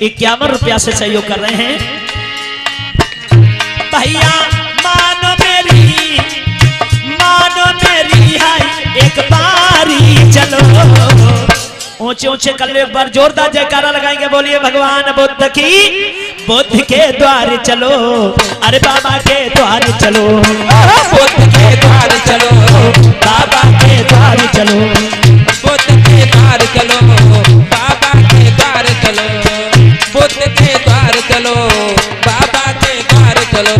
₹51 से सहयोग कर रहे हैं। भैया मानो मेरी हाय एक बारी चलो। ऊंचे ऊंचे कल्ले एक बार जोरदार जयकारा लगाएंगे, बोलिए भगवान बुद्ध के द्वार चलो। अरे बाबा के द्वार चलो, बुद्ध के द्वार चलो, बाबा के द्वार चलो, बुद्ध के द्वार चलो, बाबा के द्वार चलो, बुद्ध के द्वार चलो, बाबा के द्वार चलो,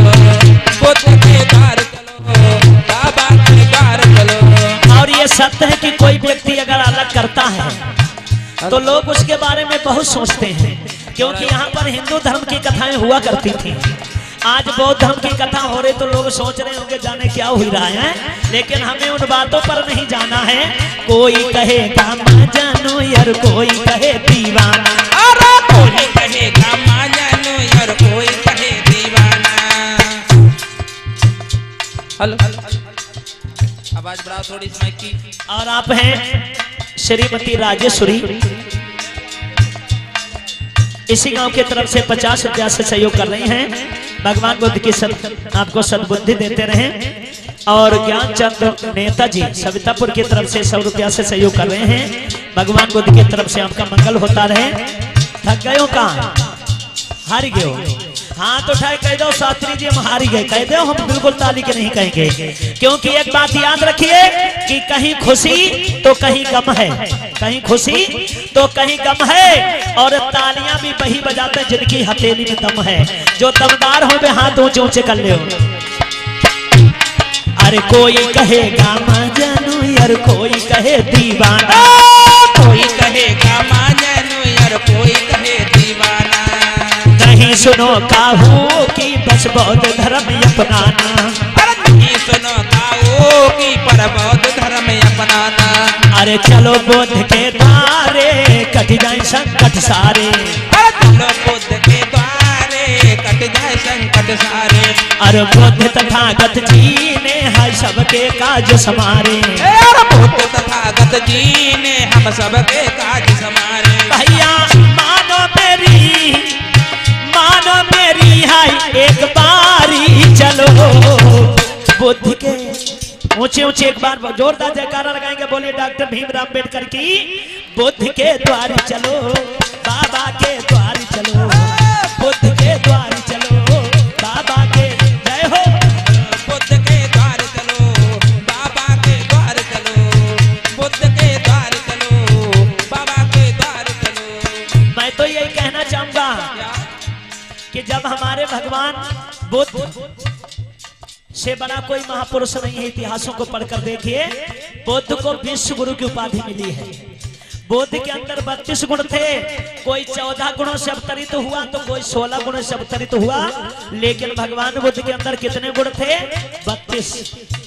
बुद्ध के द्वार चलो, बाबा के द्वार चलो। और ये सत्य है कि कोई व्यक्ति अगर अलग करता है तो लोग उसके बारे में बहुत सोचते हैं, क्योंकि यहाँ पर हिंदू धर्म की कथाएं हुआ करती थी। आज बौद्ध धर्म की कथा हो रही तो लोग सोच रहे होंगे जाने क्या हो रहा है, लेकिन हमें उन बातों पर नहीं जाना है। कोई कहेगा मां जानो यार, कोई कहे दीवाना, अरे कोई कहेगा मां जानो यार, कोई कहे दीवाना। हेलो, आवाज बढ़ाओ थोड़ी सी माइक की। और आप हैं श्रीमती राजेश्वरी, इसी गांव की तरफ से 50,000 से सहयोग कर रही हैं। भगवान बुद्ध की आपको सद्बुद्धि देते रहें। और ज्ञानचंद नेताजी सवितापुर की तरफ से ₹100 से सहयोग कर रहे हैं। भगवान बुद्ध की तरफ से आपका मंगल होता रहे। थक गए हो कहाँ, हार गए हो? हाथ उठाए कह दो शास्त्री जी हम हार गए, कह दो, हम बिल्कुल ताली के नहीं कहेंगे। क्योंकि एक बात याद रखिए कि कहीं खुशी तो कहीं गम है, कहीं खुशी तो कहीं गम है। और तालियां भी वही बजाते हैं जिनकी हथेली में दम है। जो दमदार हो वे हाथ ऊंचे ऊंचे कर ले। अरे कोई कहेगा मां जानो यार, कोई कहे दीवाना, कोई कहेगा मां जानो यार, कोई कहे दीवाना। नहीं सुनो काहू की बस बौद्ध धर्म अपनाना, अरे नहीं सुनो काहू की पर बौद्ध धर्म अपनाना। अरे चलो बुद्ध के द्वारे कट जाए संकट सारे, अरे चलो बुद्ध के द्वारे कट जाए संकट सारे। अरे बुद्ध तथागत जी ने है सबके काज समारे, अरे बुद्ध तथागत जी ने हम सबके काज समारे। भैया मानो मेरी हाय एक बारी चलो। बुद्ध के ऊंचे ऊंचे एक बार जोरदार जयकारा लगाएंगे, बोलिए डॉक्टर भीमराव अम्बेडकर की बुद्ध के द्वार चलो, बाबा के द्वार चलो, बुद्ध के द्वार चलो, बाबा के जय हो। बुद्ध के द्वार चलो, बाबा के द्वार चलो, बुद्ध के द्वार चलो, बाबा के द्वार चलो। मैं तो यही कहना चाहूंगा कि जब हमारे भगवान बुद्ध से बड़ा कोई महापुरुष नहीं है, इतिहासों को पढ़कर देखिए, बुद्ध को विश्व गुरु की उपाधि मिली है। बुद्ध के अंदर 32 गुण थे, कोई 14 गुणों से अवतरित हुआ तो कोई 16 गुणों से अवतरित हुआ, लेकिन भगवान बुद्ध के अंदर कितने गुण थे? 32।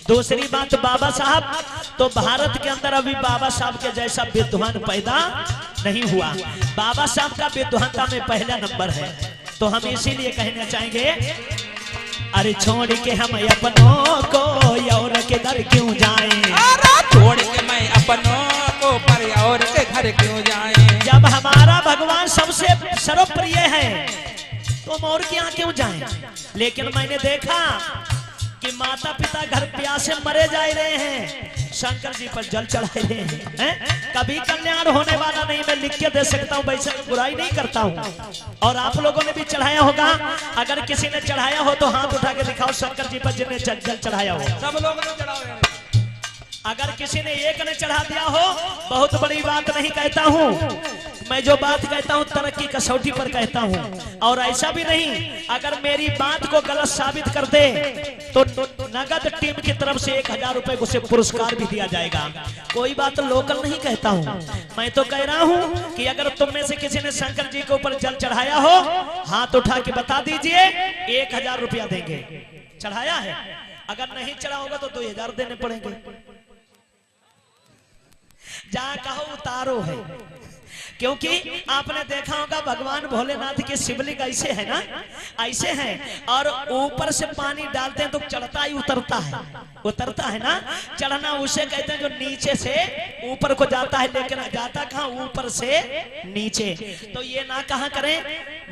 दूसरी बात बाबा साहब, तो भारत के अंदर अभी बाबा साहब के जैसा विद्वान पैदा नहीं हुआ। बाबा साहब का विद्वानता में पहला नंबर है। तो हम इसीलिए कहना चाहेंगे, अरे छोड़ के हम अपनों को और के दर क्यों जाएं, छोड़ के मैं अपनों को पर और के घर क्यों जाएं। जब हमारा भगवान सबसे सर्वप्रिय है तो हम और के यहाँ क्यों जाएं। लेकिन मैंने देखा कि माता पिता घर प्यासे मरे जा रहे हैं, शंकर जी पर जल चढ़ा रहे हैं। कभी कल्याण होने वाला नहीं, मैं लिख के दे सकता हूँ, वैसे बुराई नहीं करता हूँ। और आप लोगों ने भी चढ़ाया होगा, अगर किसी ने चढ़ाया हो तो हाथ उठा के दिखाओ शंकर जी पर जिन्हें जल चढ़ाया हो। सब लोग ने चढ़ाया। अगर किसी ने एक ने चढ़ा दिया हो, बहुत बड़ी बात नहीं कहता हूँ मैं, जो बात कहता हूँ तरक्की कसौटी पर कहता हूँ। और ऐसा भी नहीं, अगर मेरी बात को गलत साबित कर दे तो नगद टीम की तरफ से 1000 रुपए उसे पुरस्कार भी दिया जाएगा। कोई बात लोकल नहीं कहता हूँ, मैं तो कह रहा हूँ कि अगर तुम में से किसी ने शंकर जी के ऊपर जल चढ़ाया हो, हाथ उठा के बता दीजिए, 1000 रुपया देंगे। चढ़ाया है? अगर नहीं चढ़ा होगा तो 2000 देने पड़ेंगे। जहाँ कहो उतारो है, क्योंकि आपने देखा होगा भगवान भोलेनाथ की शिवलिंग ऐसे है ना, ऐसे है, और ऊपर से पानी डालते हैं तो चढ़ता ही उतरता है ना। चढ़ना उसे कहते हैं जो नीचे से ऊपर को जाता है, लेकिन जाता कहाँ, ऊपर से नीचे। तो ये ना कहा करें,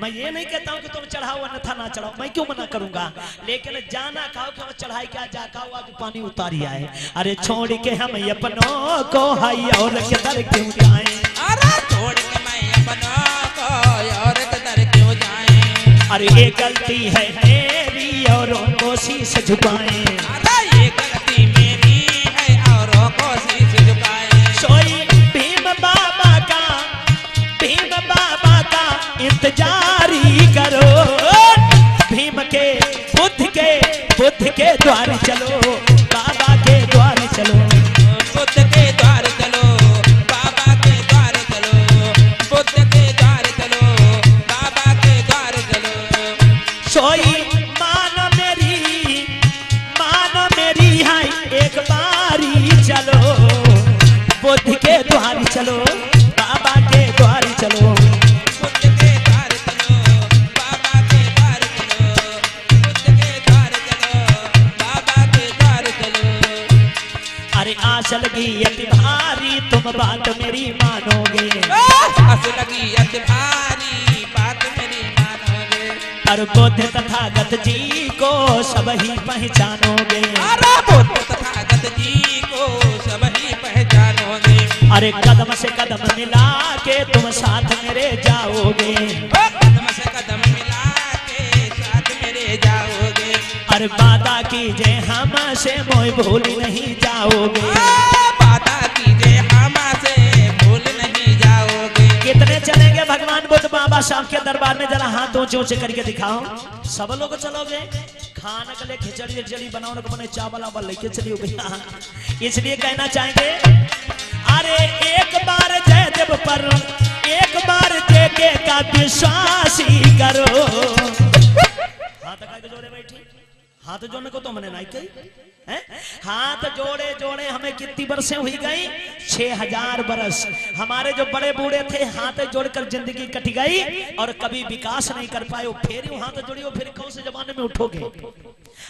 मैं ये नहीं कहता हूँ कि तुम चढ़ाओ अन्यथा ना चढ़ाओ, मैं क्यों मना करूंगा, लेकिन जाना कहो कि चढ़ाई क्या जा कहो आज पानी उतारिया है। अरे छोड़ के हम अपनों को हाई और किधर क्यों जाएं, अरे छोड़ के मैं अपनों को और किधर क्यों जाएं। अरे ये गलती है मेरी औरों को शीश झुकाएं, अरे ये गलती मेरी है औरों को शीश झुकाएं। सोई भीम बाबा का इंतजारी करो, भीम के बुद्ध के द्वार चलो, बाबा के द्वार चलो, बुद्ध के द्वार चलो, बाबा के द्वार चलो, बुद्ध के द्वार चलो, बाबा के द्वार चलो। सोई मानो मेरी हाय एक बारी चलो, बुद्ध के द्वार चलो, बाबा के द्वार चलो, बुद्ध के द्वार चलो, बाबा के द्वार चलो, बुद्ध के द्वार चलो, बाबा के द्वार चलो। अरे आस लगी अति भारी तुम बात मेरी मानोगे, आस लगी अति भारी बात मेरी मानोगे, और बुद्ध तथागत जी को सब ही पहचानोगे, अरे बुद्ध तथागत जी को सब ही पहचानोगे। अरे कदम से कदम मिला के तुम साथ मेरे जाओगे, कदम से कदम मिला के साथ मेरे जाओगे, अरे वादा कीजिए हमसे मोह भूल नहीं जाओगे, वादा कीजिए हमसे भूल नहीं जाओगे। कितने चलेंगे भगवान बुद्ध बाबा साहब के दरबार में, जरा हाथ ऊंचे ऊंचे करके दिखाओ। सब लोग चलोगे, खाना के लिए खिचड़ी बनाने को बने, चावल वावल लेके चलिए भैया। इसलिए कहना चाहेंगे, अरे एक बार जयदेव पर एक बार जेके का विश्वास ही करो। हाथ के जोड़े बैठी, हाथ जोड़ने को तो मैंने नहीं कही है? हाथ जोड़े जोड़े हमें कितनी बरसें हुई गई, 6000 बरस। हमारे जो बड़े बूढ़े थे हाथ जोड़कर जिंदगी कट गई और कभी विकास नहीं कर पाए। फिर हाथ जोड़ियो, फिर कौन से जमाने में उठोगे।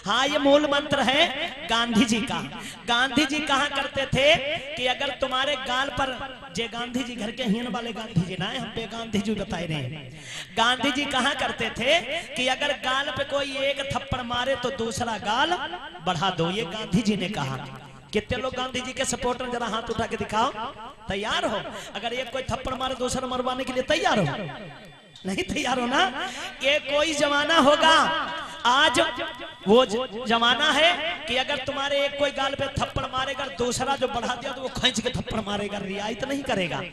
हाँ, ये मूल मंत्र है गांधी जी का। गांधी जी कहा करते थे कि अगर तुम्हारे गाल पर, जे गांधी जी घर के हीन वाले गांधी जी ना, हम पे गांधी जी बताए रहे। गांधी जी कहा करते थे कि अगर गाल पे कोई एक थप्पड़ मारे तो दूसरा गाल बढ़ा दो। ये गांधी जी ने कहा। कितने लोग गांधी जी के सपोर्टर, जरा हाथ उठा के दिखाओ। तैयार हो? अगर एक कोई थप्पड़ मारे दूसरा मरवाने के लिए तैयार हो? नहीं तैयार हो ना? ये कोई जमाना होगा, आज वो जमाना है कि अगर तुम्हारे एक कोई गाल पे थप्पड़ मारेगा, दूसरा जो बढ़ा दिया तो वो खींच के थप्पड़ मारेगा, रियायत नहीं करेगा।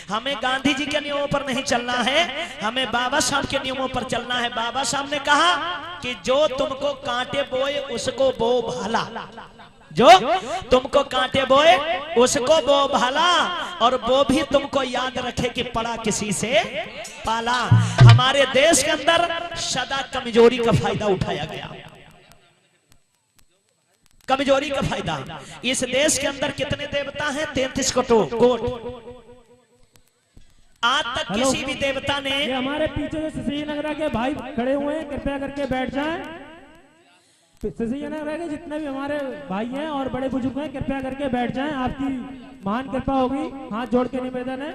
हमें गांधी जी के नियमों पर नहीं चलना है, हमें बाबा साहब के नियमों पर चलना है। बाबा साहब ने कहा कि जो तुमको कांटे बोए उसको बो भाला, जो तुमको कांटे बोए उसको बो भाला, और वो भी तुमको याद रखे कि पड़ा किसी से पाला। हमारे देश के अंदर सदा कमजोरी का फायदा उठाया गया, कमजोरी का फायदा। इस देश के अंदर कितने देवता हैं? 33 कोट। आज तक किसी भी देवता ने, हमारे पीछे जो श्रीनगर के भाई खड़े हुए हैं, कृपया करके बैठ जाएं। श्रीनगर के जितने भी हमारे भाई हैं और बड़े बुजुर्ग हैं, कृपया करके बैठ जाएं, आपकी महान कृपा होगी। हाथ जोड़ के निवेदन है,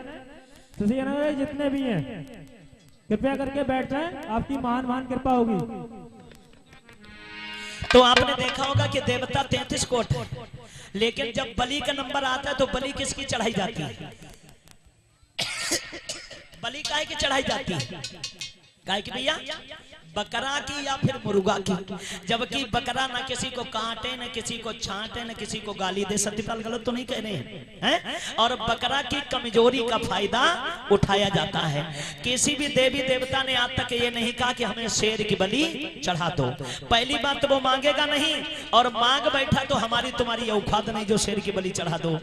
श्रीनगर के जितने भी हैं कृपया करके बैठ जाएं, आपकी महान कृपा होगी। तो आपने देखा होगा कि देवता 33 कोट, लेकिन जब बलि का नंबर आता है तो बलि किसकी चढ़ाई जाती है? बलि काहे की चढ़ाई जाती है? काहे की भैया? बकरा की या फिर मुर्गा की। जबकि बकरा ना किसी को काटे, न किसी को छांटे, न किसी को गाली दे। सत्यपाल गलत तो नहीं कह रहे हैं? और बकरा की कमजोरी का फायदा उठाया जाता है। किसी भी देवी देवता ने आज तक ये नहीं कहा कि हमें शेर की बलि चढ़ा दो। पहली बात तो वो मांगेगा नहीं, और मांग बैठा तो हमारी तुम्हारी औकात नहीं जो शेर की बलि चढ़ा दो।